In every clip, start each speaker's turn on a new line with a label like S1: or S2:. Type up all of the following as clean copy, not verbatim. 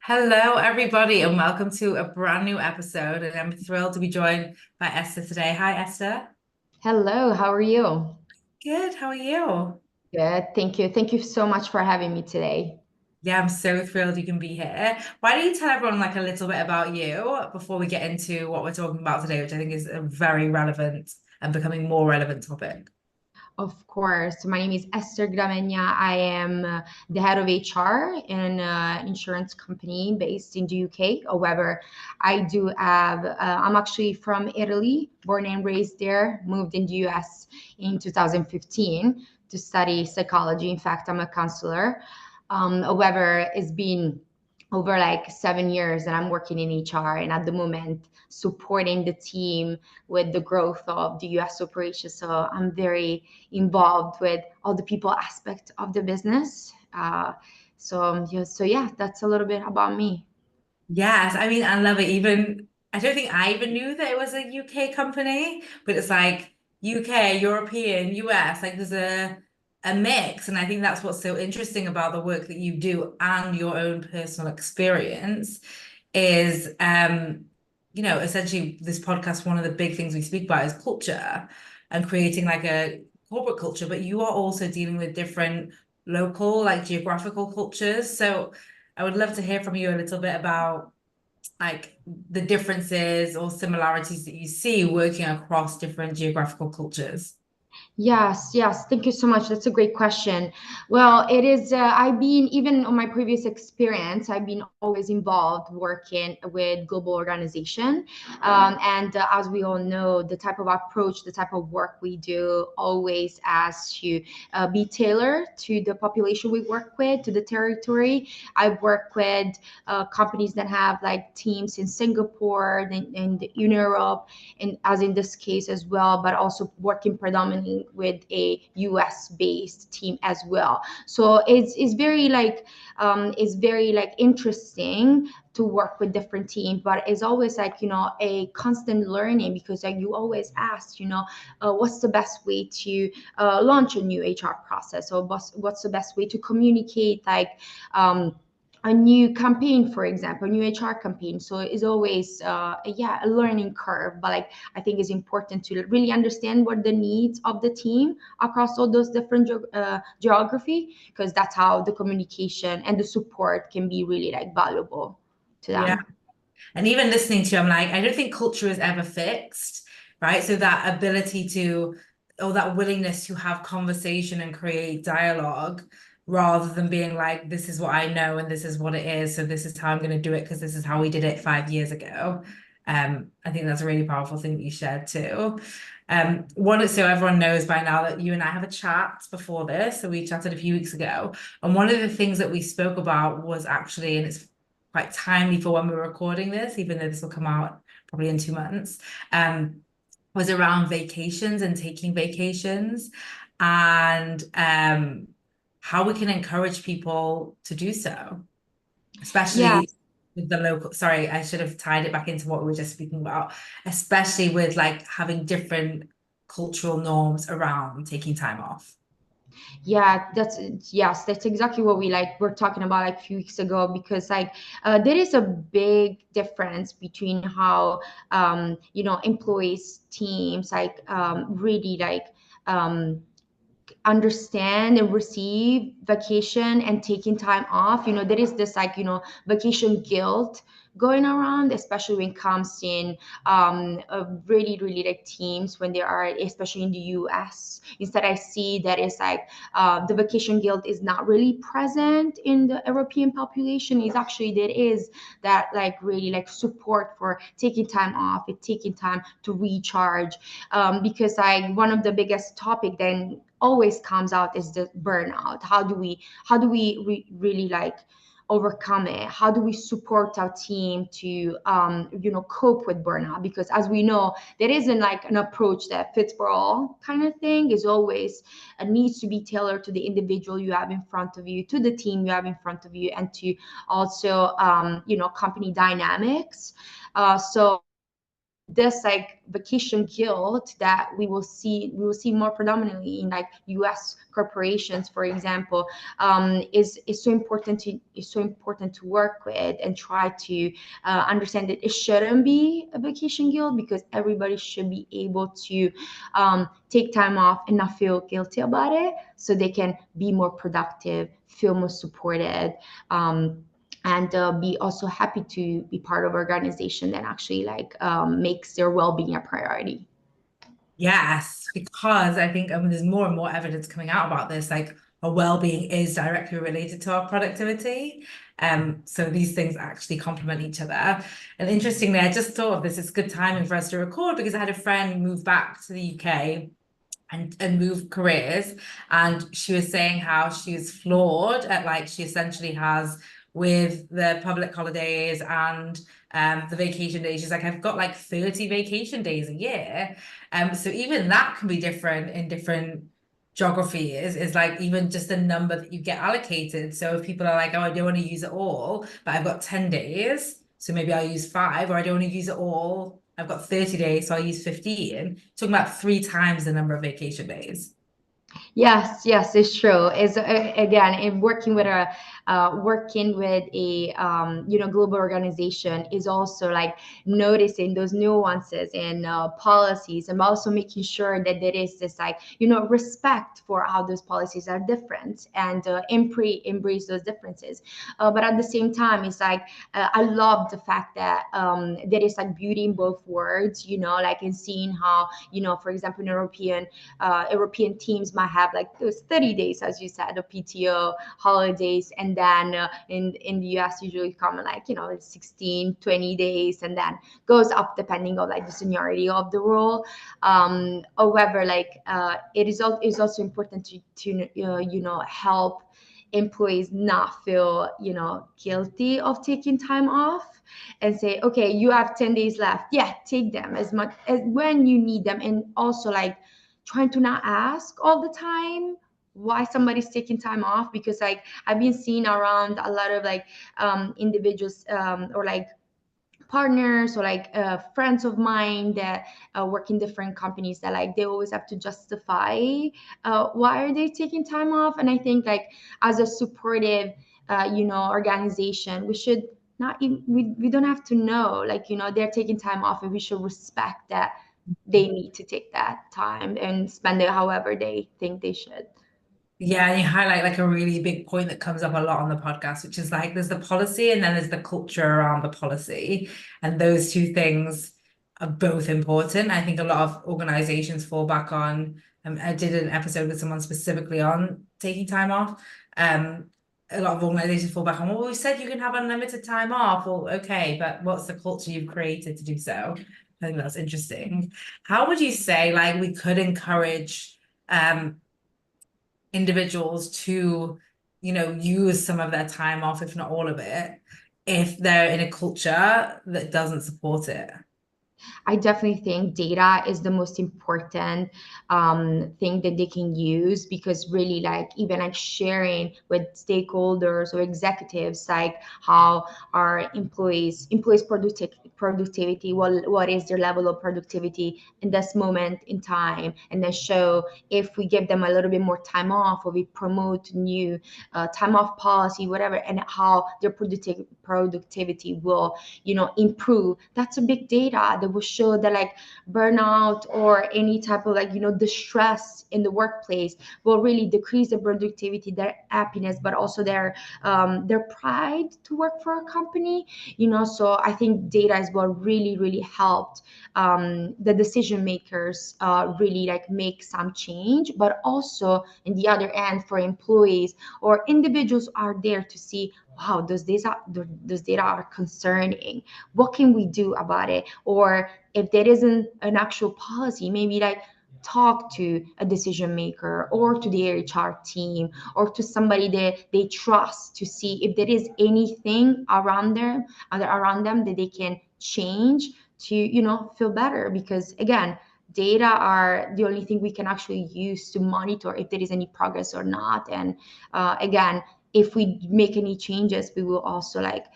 S1: Hello, everybody, and welcome to a brand new episode. And I'm thrilled to be joined by Esther today. Hi, Esther.
S2: Hello, how are you?
S1: Good. How are you?
S2: Good, thank you. Thank you so much for having me today.
S1: Yeah, I'm so thrilled you can be here. Why don't you tell everyone like a little bit about you before we get into what we're talking about today, which I think is a very relevant and becoming more relevant topic.
S2: Of course, my name is Ester Gramegna. I am the head of HR in an insurance company based in the UK. However, I do have, I'm actually from Italy, born and raised there, moved in the US in 2015 to study psychology. In fact, I'm a counselor. However, it's been over like 7 years that I'm working in HR, and at the moment supporting the team with the growth of the US operations. So I'm very involved with all the people aspect of the business. So yeah, that's a little bit about me.
S1: Yes, I mean, I love it. Even I don't think I even knew that it was a UK company, but it's like UK, European, US, like there's a mix. And I think that's what's so interesting about the work that you do and your own personal experience is essentially this podcast, one of the big things we speak about is culture and creating like a corporate culture, but you are also dealing with different local, like geographical cultures. So I would love to hear from you a little bit about like the differences or similarities that you see working across different geographical cultures.
S2: Yes, yes. Thank you so much. That's a great question. Well, it is, I've been, even on my previous experience, I've been always involved working with global organization. And as we all know, the type of approach, the type of work we do always has to be tailored to the population we work with, to the territory. I've worked with companies that have like teams in Singapore and in Europe, and as in this case as well, but also working predominantly with a US based team as well. So it's very like it's very like interesting to work with different teams, but it's always like a constant learning, because like you always ask what's the best way to launch a new HR process, or what's the best way to communicate like a new campaign, for example, a new HR campaign. So it's always a learning curve. But like I think it's important to really understand what the needs of the team across all those different geography, because that's how the communication and the support can be really like valuable to
S1: Yeah.
S2: them.
S1: And even listening to you, I'm like, I don't think culture is ever fixed, right? So that ability to, or that willingness to have conversation and create dialogue rather than being like, this is what I know and this is what it is. So this is how I'm going to do it because this is how we did it 5 years ago. I think that's a really powerful thing that you shared too. So everyone knows by now that you and I have a chat before this. So we chatted a few weeks ago. And one of the things that we spoke about was actually, and it's quite timely for when we're recording this, even though this will come out probably in 2 months, um, was around vacations and taking vacations and how we can encourage people to do so,
S2: Yeah.
S1: especially with the local. Sorry, I should have tied it back into what we were just speaking about, especially with like having different cultural norms around taking time off.
S2: Yeah, that's yes, that's exactly what we're talking about like a few weeks ago, because like there is a big difference between how employees teams like really like um understand and receive vacation and taking time off. There is this like vacation guilt going around, especially when it comes in really really like teams when they are, especially in the US. Instead, I see that it's like the vacation guilt is not really present in the European population. Is actually there is that like really like support for taking time off and taking time to recharge, because like one of the biggest topic then always comes out is the burnout. How do we really like overcome it? How do we support our team to cope with burnout? Because as we know, there isn't like an approach that fits for all kind of thing. Is always needs to be tailored to the individual you have in front of you, to the team you have in front of you, and to also company dynamics. So this like vacation guilt that we will see more predominantly in like US corporations, for example, is so important to work with and try to understand that it shouldn't be a vacation guilt, because everybody should be able to take time off and not feel guilty about it, so they can be more productive, feel more supported, and be also happy to be part of organization that actually like makes their well-being a priority.
S1: Yes, because I think there's more and more evidence coming out about this. Like our well-being is directly related to our productivity. So these things actually complement each other. And interestingly, I just thought of this, it's good timing for us to record because I had a friend move back to the UK and move careers. And she was saying how she was flawed at like she essentially has with the public holidays and the vacation days. She's like, I've got like 30 vacation days a year. So even that can be different in different geographies, is like even just the number that you get allocated. So if people are like, oh, I don't want to use it all, but I've got 10 days, so maybe I'll use 5, or I don't want to use it all. I've got 30 days, so I'll use 15. Talking about 3 times the number of vacation days.
S2: Yes, yes, it's true. Is again, in working with a global organization is also like noticing those nuances in policies, and also making sure that there is this like respect for how those policies are different, and embrace those differences. But at the same time, it's like I love the fact that there is like beauty in both words. Like in seeing how for example, in European teams might have like those 30 days, as you said, of PTO holidays, and then in the US usually come like 16, 20 days, and then goes up depending on like the seniority of the role. However, like is also important to help employees not feel guilty of taking time off, and say, okay, you have 10 days left, yeah, take them as much as when you need them. And also like trying to not ask all the time why somebody's taking time off, because like I've been seeing around a lot of like individuals, or like partners, or like friends of mine that work in different companies, that like they always have to justify why are they taking time off. And I think like as a supportive organization, we should not even, we don't have to know, like they're taking time off, and we should respect that they need to take that time and spend it however they think they should.
S1: Yeah, and you highlight like a really big point that comes up a lot on the podcast, which is like there's the policy and then there's the culture around the policy. And those two things are both important. I think a lot of organizations fall back on, I did an episode with someone specifically on taking time off. A lot of organizations fall back on, well, we said you can have unlimited time off. Well, okay, but what's the culture you've created to do so? I think that's interesting. How would you say like we could encourage individuals to, use some of their time off, if not all of it, if they're in a culture that doesn't support it?
S2: I definitely think data is the most important thing that they can use, because really like even like sharing with stakeholders or executives like how our employees productivity, what is their level of productivity in this moment in time, and then show if we give them a little bit more time off, or we promote new time off policy, whatever, and how their productivity will improve. That's a big data that will show that like burnout or any type of like distress in the workplace will really decrease the productivity, their happiness, but also their pride to work for a company. So I think data is what really helped the decision makers really like make some change, but also in the other end, for employees or individuals are there to see, wow, those data are concerning. What can we do about it? Or if there isn't an actual policy, maybe like talk to a decision maker or to the HR team or to somebody that they trust, to see if there is anything around them that they can change to feel better. Because again, data are the only thing we can actually use to monitor if there is any progress or not. And again, if we make any changes, we will also like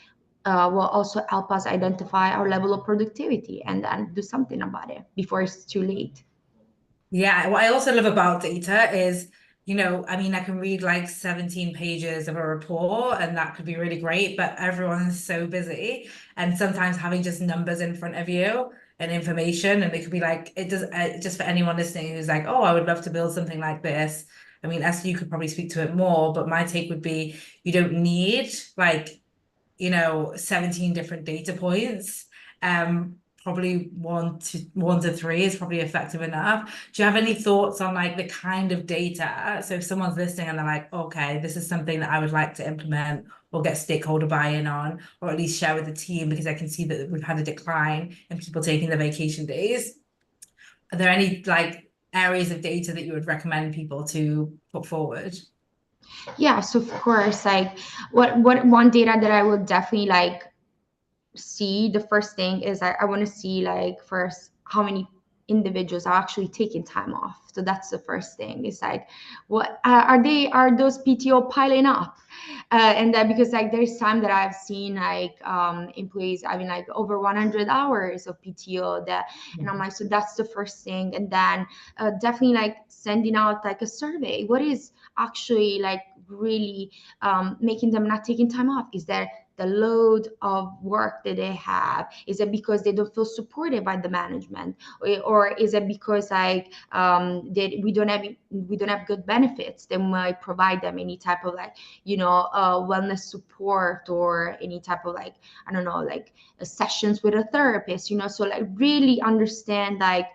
S2: will also help us identify our level of productivity and then do something about it before it's too late.
S1: Yeah, what I also love about data is, I mean, I can read like 17 pages of a report and that could be really great, but everyone's so busy. And sometimes having just numbers in front of you and information, and it could be like, it does, just for anyone listening who's like, oh, I would love to build something like this. I mean, Esther, you could probably speak to it more, but my take would be you don't need like 17 different data points. Probably one to three is probably effective enough. Do you have any thoughts on like the kind of data? So if someone's listening and they're like, okay, this is something that I would like to implement or get stakeholder buy-in on, or at least share with the team because I can see that we've had a decline in people taking their vacation days. Are there any like areas of data that you would recommend people to put forward?
S2: Yes, of course. Like what one data that I would definitely like see, the first thing is I want to see like first how many individuals are actually taking time off. So that's the first thing. It's like what are those PTO piling up? And that because like there's time that I've seen like employees having like over 100 hours of PTO that, and I'm like, so that's the first thing. And then definitely like sending out like a survey. What is actually like really making them not taking time off? Is there the load of work that they have? Is it because they don't feel supported by the management, or is it because like that we don't have good benefits that might provide them any type of like wellness support or any type of like I don't know like sessions with a therapist, so like really understand like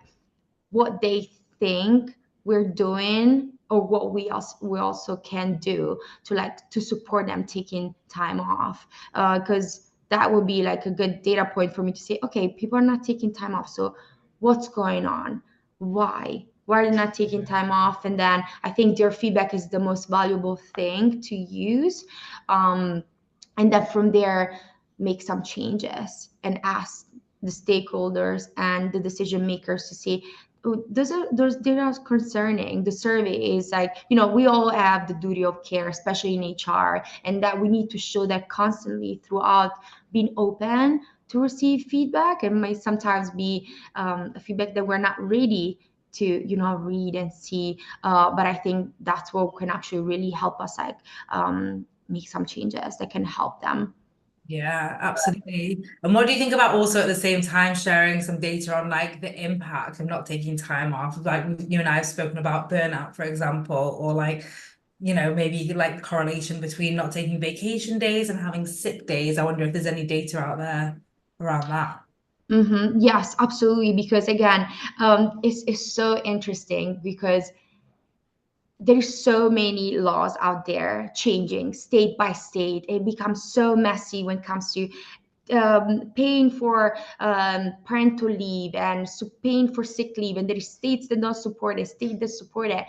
S2: what they think we're doing or what we also can do to like to support them taking time off, because that would be like a good data point for me to say, okay, people are not taking time off, so what's going on? Why are they not taking time off? And then I think their feedback is the most valuable thing to use, um, and then from there make some changes and ask the stakeholders and the decision makers to see, oh, those data are concerning. The survey is like, we all have the duty of care, especially in HR, and that we need to show that constantly throughout, being open to receive feedback. And may sometimes be a feedback that we're not ready to read and see, but I think that's what can actually really help us like make some changes that can help them.
S1: Yeah, absolutely. And what do you think about also at the same time sharing some data on like the impact of not taking time off? Like you and I have spoken about burnout, for example, or like, maybe like the correlation between not taking vacation days and having sick days. I wonder if there's any data out there around that.
S2: Yes, absolutely. Because again, it's so interesting because there's so many laws out there changing state by state. It becomes so messy when it comes to paying for parental leave and paying for sick leave, and there is states that don't support it, states that support it.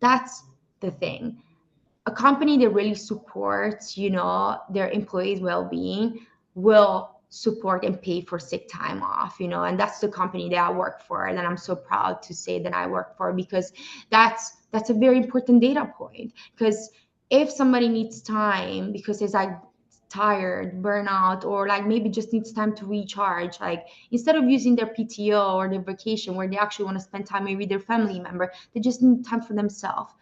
S2: That's the thing. A company that really supports their employees well-being will support and pay for sick time off, and that's the company that I work for, and I'm so proud to say that I work for, because that's a very important data point. Because if somebody needs time because it's like tired, burnout, or like maybe just needs time to recharge, like instead of using their PTO or their vacation where they actually want to spend time maybe with their family member, they just need time for themselves.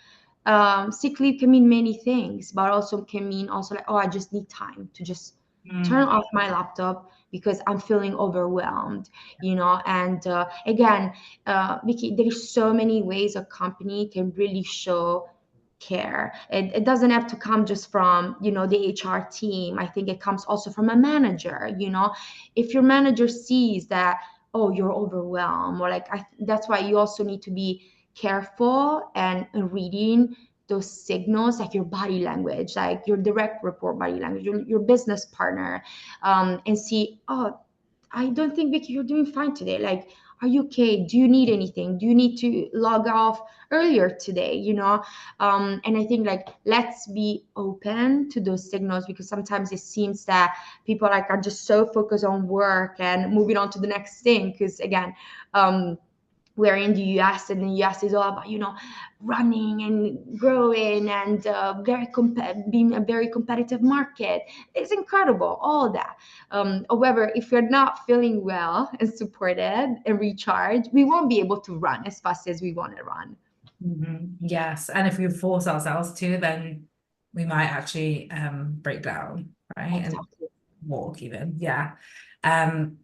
S2: Sick leave can mean many things, but also can mean also like, oh, I just need time to just turn
S1: Mm,
S2: off my laptop because I'm feeling overwhelmed, And again, Vicky, there's so many ways a company can really show care. It doesn't have to come just from the HR team. I think it comes also from a manager. If your manager sees that, oh, you're overwhelmed, or like that's why you also need to be careful and reading those signals, like your body language, like your direct report body language, your business partner, and see, oh, I don't think, Vicky, you're doing fine today. Like, are you okay? Do you need anything? Do you need to log off earlier today? And I think like let's be open to those signals, because sometimes it seems that people like are just so focused on work and moving on to the next thing. Because again, um, we're in the US, and the US is all about, running and growing and being a very competitive market. It's incredible, all that. However, if you're not feeling well and supported and recharged, we won't be able to run as fast as we want to run.
S1: Yes, and if we force ourselves to, then we might actually break down, right? And
S2: Exactly.
S1: walk even. Yeah. Um,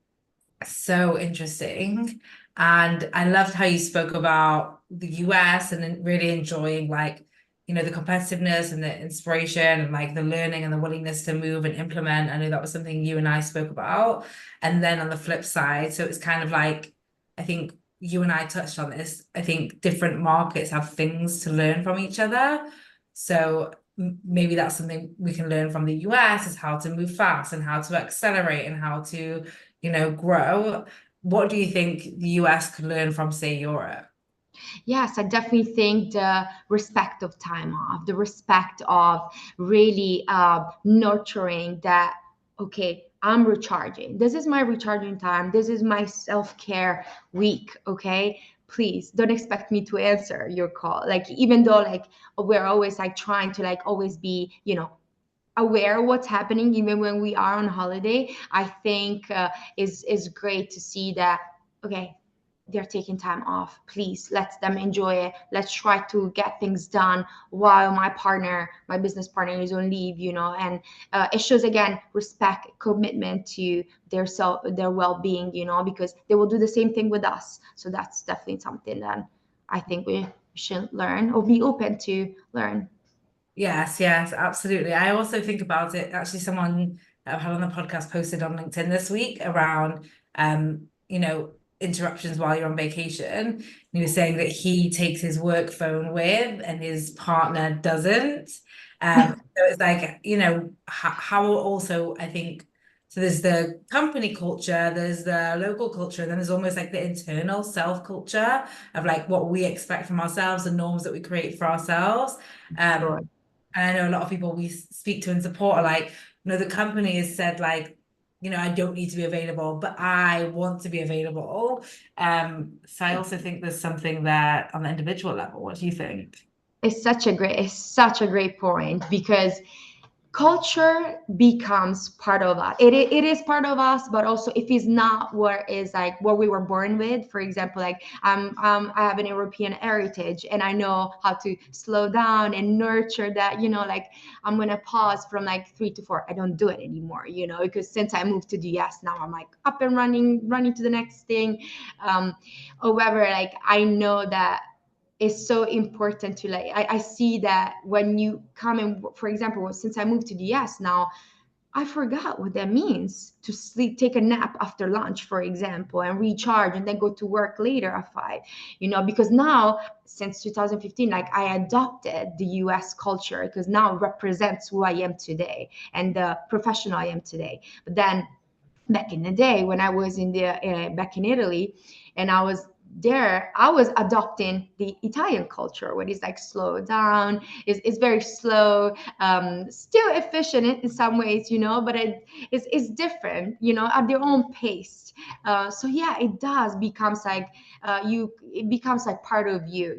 S1: so interesting. And I loved how you spoke about the US and then really enjoying like, the competitiveness and the inspiration and like the learning and the willingness to move and implement. I know that was something you and I spoke about. And then on the flip side, so it's kind of like, I think you and I touched on this. I think different markets have things to learn from each other. So maybe that's something we can learn from the US is how to move fast and how to accelerate and how to grow. What do you think the US could learn from, say, Europe?
S2: Yes, I definitely think the respect of time off, the respect of really nurturing that, okay, I'm recharging. This is my recharging time. This is my self-care week, okay? Please don't expect me to answer your call. Like, even though like we're always like trying to like always be, aware of what's happening even when we are on holiday, I think is great to see that, okay, they're taking time off. Please let them enjoy it. Let's try to get things done while my business partner is on leave, and it shows again respect, commitment to their well-being, because they will do the same thing with us. So that's definitely something that I think we should learn or be open to learn.
S1: Yes, yes, absolutely. I also think about it. Actually, someone that I've had on the podcast posted on LinkedIn this week around, interruptions while you're on vacation. And he was saying that he takes his work phone with and his partner doesn't. So it's like, how also, I think, so there's the company culture, there's the local culture, and then there's almost like the internal self culture of like what we expect from ourselves, the norms that we create for ourselves.
S2: Sure.
S1: And I know a lot of people we speak to and support are like, the company has said like, I don't need to be available, but I want to be available. So I also think there's something there on the individual level. What do you think?
S2: It's such a great point, because culture becomes part of us. It is part of us, but also if it's not what is like what we were born with. For example, like I have an European heritage, and I know how to slow down and nurture that. Like I'm gonna pause from like 3 to 4. I don't do it anymore. Because since I moved to the US, now I'm like up and running to the next thing. However, like I know that is so important to like I see that when you come and, for example, since I moved to the US now, I forgot what that means to sleep, take a nap after lunch, for example, and recharge and then go to work later at 5, because now since 2015, like I adopted the US culture, because now it represents who I am today and the professional I am today. But then back in the day when I was back in Italy, and I was there, I was adopting the Italian culture, where it's like slow down, it's very slow, still efficient in some ways, but it's different, at their own pace. So yeah, it does becomes like it becomes like part of you,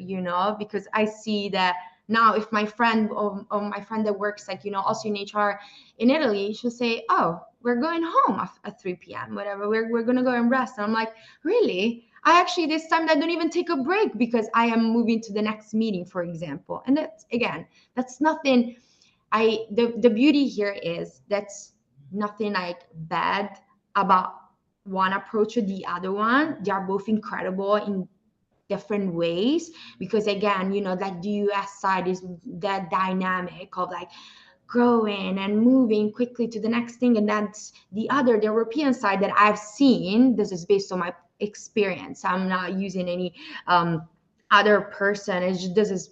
S2: because I see that now if my friend or my friend that works like also in HR in Italy, she'll say, "Oh, we're going home at 3 p.m. whatever. We're gonna go and rest." And I'm like, "Really?" I actually this time I don't even take a break because I am moving to the next meeting, for example. And that's again, that's nothing. The beauty here is that's nothing like bad about one approach or the other one. They are both incredible in different ways, because again, like the US side is that dynamic of like growing and moving quickly to the next thing, and that's the European side that I've seen. This is based on my experience. I'm not using any other person. This is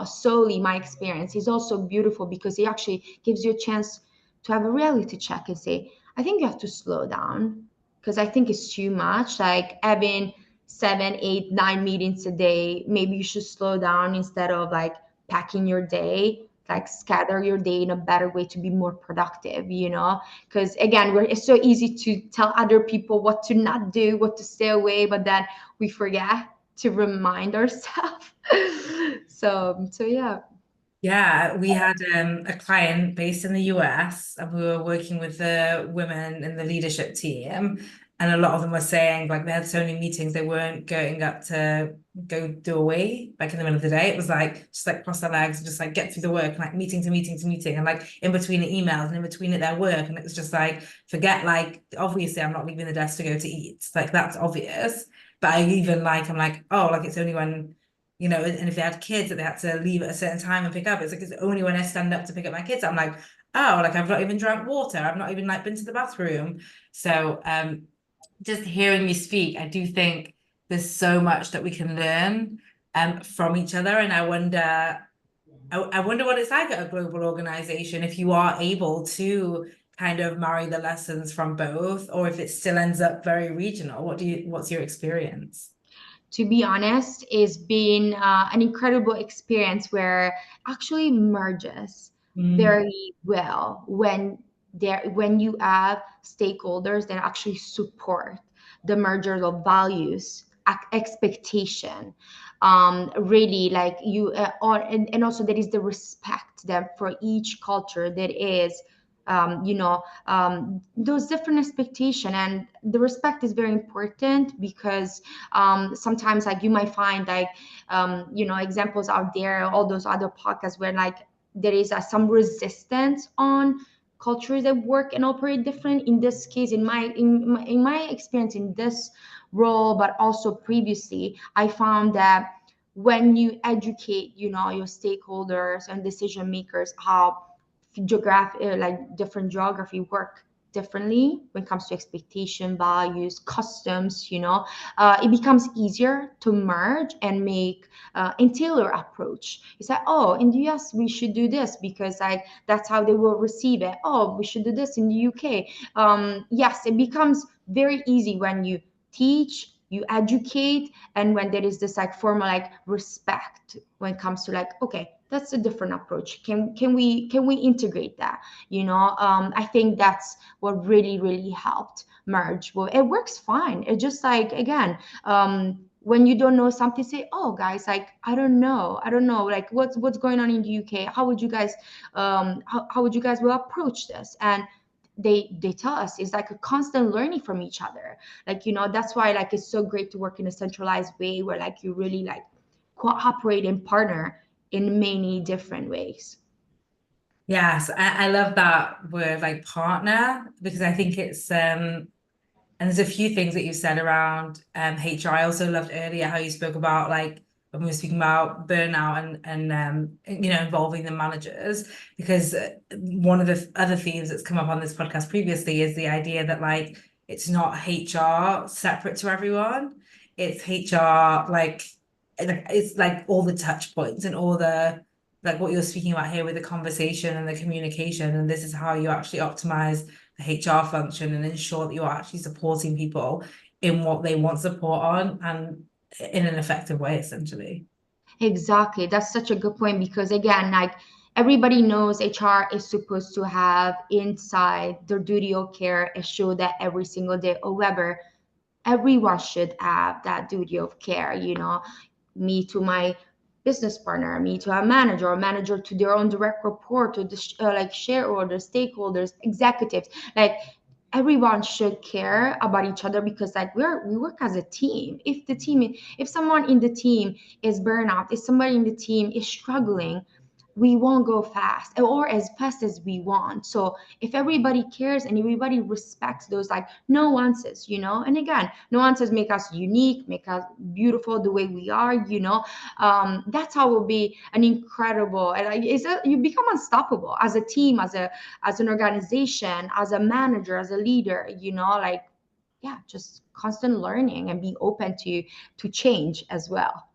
S2: solely my experience. It's also beautiful because it actually gives you a chance to have a reality check and say, I think you have to slow down, because I think it's too much. Like having 7, 8, 9 meetings a day, maybe you should slow down instead of like packing your day, like scatter your day in a better way to be more productive, because again, it's so easy to tell other people what to not do, what to stay away, but then we forget to remind ourselves. So yeah.
S1: Yeah, we had a client based in the US, and we were working with the women in the leadership team. And a lot of them were saying like they had so many meetings, they weren't going up to go do a wee like in the middle of the day. It was like just like cross their legs and just like get through the work and like meeting to meeting to meeting and like in between the emails and in between it their work. And it was just like forget like obviously I'm not leaving the desk to go to eat. Like that's obvious. But I even like I'm like, oh, like it's only when and if they had kids that they had to leave at a certain time and pick up, it's like it's only when I stand up to pick up my kids, I'm like, oh, like I've not even drank water, I've not even like been to the bathroom. So just hearing you speak, I do think there's so much that we can learn from each other. And I wonder what it's like at a global organization if you are able to kind of marry the lessons from both, or if it still ends up very regional. What's your experience?
S2: To be honest, is been an incredible experience where actually merges
S1: Mm.
S2: very well when you have stakeholders that actually support the merger of values, expectation, really like you and also there is the respect that for each culture that is those different expectation, and the respect is very important because sometimes like you might find like examples out there, all those other podcasts where like there is some resistance on cultures that work and operate different. In this case, in my experience in this role, but also previously, I found that when you educate your stakeholders and decision makers how geography like different geography work differently when it comes to expectation, values, customs, it becomes easier to merge and make and tailor approach. It's like, oh, in the US we should do this because like that's how they will receive it. Oh, we should do this in the UK. Yes, it becomes very easy when you teach, you educate, and when there is this like formal like respect when it comes to like, okay, that's a different approach. Can we integrate that? I think that's what really helped merge. Well, it works fine. It's just like again, when you don't know something, say, oh guys, like I don't know, like what's going on in the UK? How would you guys how would you guys will approach this? And they tell us it's like a constant learning from each other. Like that's why like it's so great to work in a centralized way where like you really like cooperate and partner in many different ways.
S1: Yes, I love that word like partner because I think it's and there's a few things that you said around HR. I also loved earlier how you spoke about like when we were speaking about burnout and involving the managers because one of the other themes that's come up on this podcast previously is the idea that like it's not HR separate to everyone. It's HR like it's like all the touch points and all the like what you're speaking about here with the conversation and the communication, and this is how you actually optimize the HR function and ensure that you're actually supporting people in what they want support on and in an effective way, essentially.
S2: Exactly. That's such a good point because again, like everybody knows HR is supposed to have inside their duty of care and show that every single day. However, everyone should have that duty of care, me to my business partner, me to a manager, or manager to their own direct report, to the like shareholders, stakeholders, executives. Like everyone should care about each other because like we work as a team. If someone in the team is burnout, if somebody in the team is struggling, we won't go fast or as fast as we want. So if everybody cares and everybody respects those like nuances, and again, nuances make us unique, make us beautiful the way we are, that's how we'll be an incredible, and like you become unstoppable as a team, as an organization, as a manager, as a leader, like yeah, just constant learning and being open to change as well.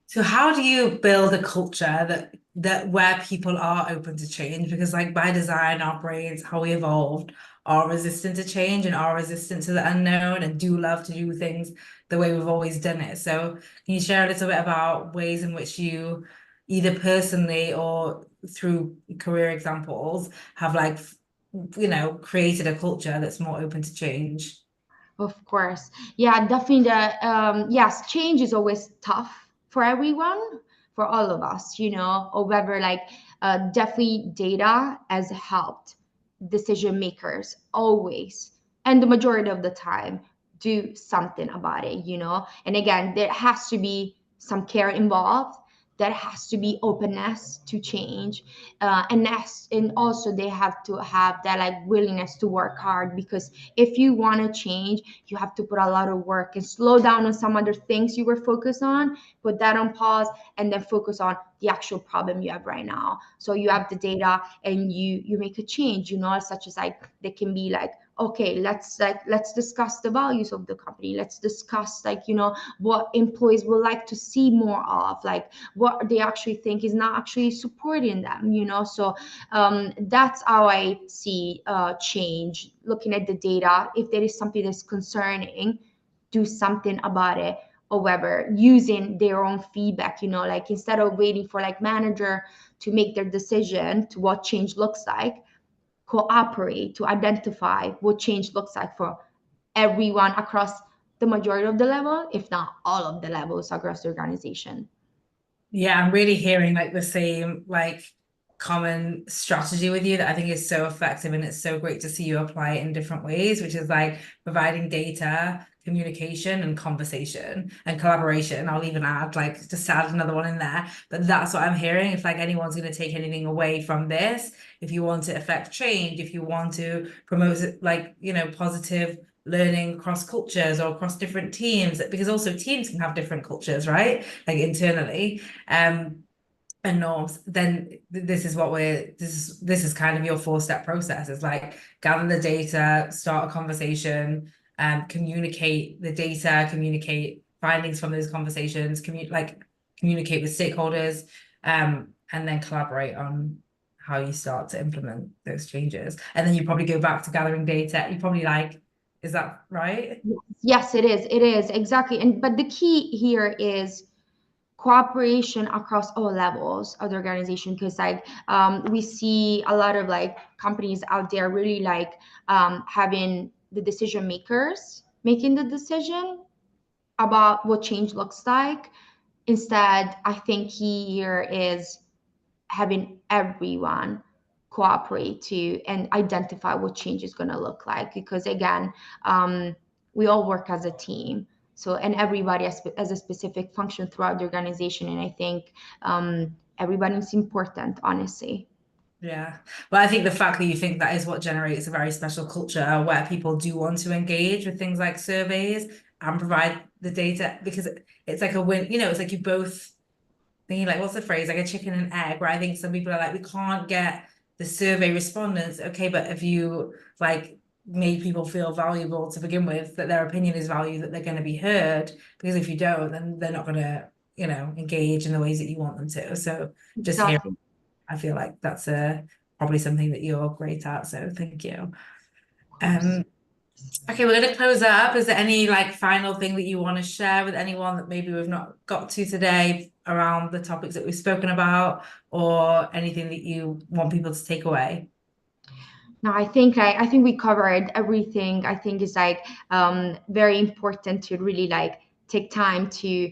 S1: So how do you build a culture that where people are open to change? Because like by design, our brains, how we evolved, are resistant to change and are resistant to the unknown and do love to do things the way we've always done it. So can you share a little bit about ways in which you either personally or through career examples have like created a culture that's more open to change?
S2: Of course. Yeah, definitely. Yes, change is always tough for everyone, for all of us, or whether like definitely data has helped decision makers always, and the majority of the time, do something about it. And again, there has to be some care involved. There has to be openness to change, and also they have to have that like willingness to work hard, because if you want to change, you have to put a lot of work and slow down on some other things you were focused on, put that on pause, and then focus on the actual problem you have right now. So you have the data and you make a change, such as like they can be like, okay, let's discuss the values of the company. Let's discuss like, what employees would like to see more of, like what they actually think is not actually supporting them. So that's how I see change, looking at the data. If there is something that's concerning, do something about it. However, using their own feedback, like instead of waiting for like manager to make their decision to what change looks like, cooperate to identify what change looks like for everyone across the majority of the level, if not all of the levels across the organization.
S1: Yeah, I'm really hearing like the same like common strategy with you that I think is so effective, and it's so great to see you apply it in different ways, which is like providing data, communication, and conversation and collaboration. I'll even add like just add another one in there. But that's what I'm hearing. If like anyone's going to take anything away from this, if you want to affect change, if you want to promote like, positive learning across cultures or across different teams, because also teams can have different cultures, right? Like internally, and norms, then this is what this is kind of your 4-step process. It's like gather the data, start a conversation, communicate the data, communicate findings from those conversations, communicate with stakeholders, and then collaborate on how you start to implement those changes. And then you probably go back to gathering data. You probably like, is that right?
S2: Yes, it is. It is exactly. And but the key here is cooperation across all levels of the organization, because like we see a lot of like companies out there really like having the decision makers making the decision about what change looks like. Instead, I think here is having everyone cooperate to and identify what change is going to look like, because again, we all work as a team, so and everybody has a specific function throughout the organization, and I think everybody is important, honestly.
S1: Yeah. Well, I think the fact that you think that is what generates a very special culture where people do want to engage with things like surveys and provide the data, because it's like a win, it's like you both thinking like, what's the phrase? Like a chicken and egg, where I think some people are like, we can't get the survey respondents. Okay, but if you like made people feel valuable to begin with, that their opinion is valued, that they're going to be heard, because if you don't, then they're not going to, engage in the ways that you want them to. So just here,
S2: Exactly.
S1: I feel like that's probably something that you're great at. So thank you.
S2: Of course.
S1: Um, okay, we're gonna close up. Is there any like final thing that you want to share with anyone that maybe we've not got to today around the topics that we've spoken about, or anything that you want people to take away?
S2: No, I think we covered everything. I think it's like very important to really like take time to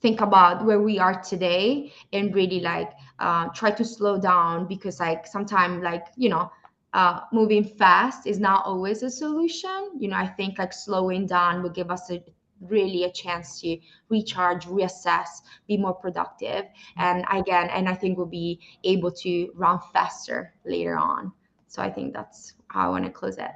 S2: think about where we are today, and really like try to slow down, because like sometimes like moving fast is not always a solution. I think like slowing down will give us really a chance to recharge, reassess, be more productive, and again, and I think we'll be able to run faster later on. So I think that's how I want to close it.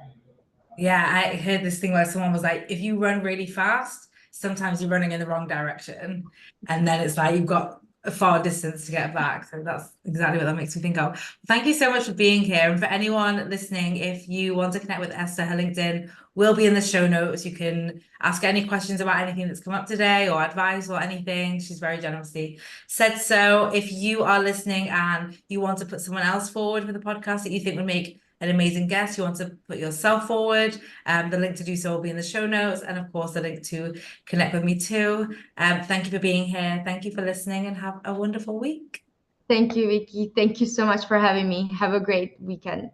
S1: Yeah, I heard this thing where someone was like, if you run really fast, sometimes you're running in the wrong direction. And then it's like you've got a far distance to get back. So that's exactly what that makes me think of. Thank you so much for being here. And for anyone listening, if you want to connect with Esther, her LinkedIn will be in the show notes. You can ask any questions about anything that's come up today, or advice or anything. She's very generously said so. If you are listening and you want to put someone else forward for the podcast that you think would make an amazing guest, you want to put yourself forward, the link to do so will be in the show notes, and of course the link to connect with me too. Thank you for being here, thank you for listening, and have a wonderful week.
S2: Thank you, Vicky. Thank you so much for having me. Have a great weekend.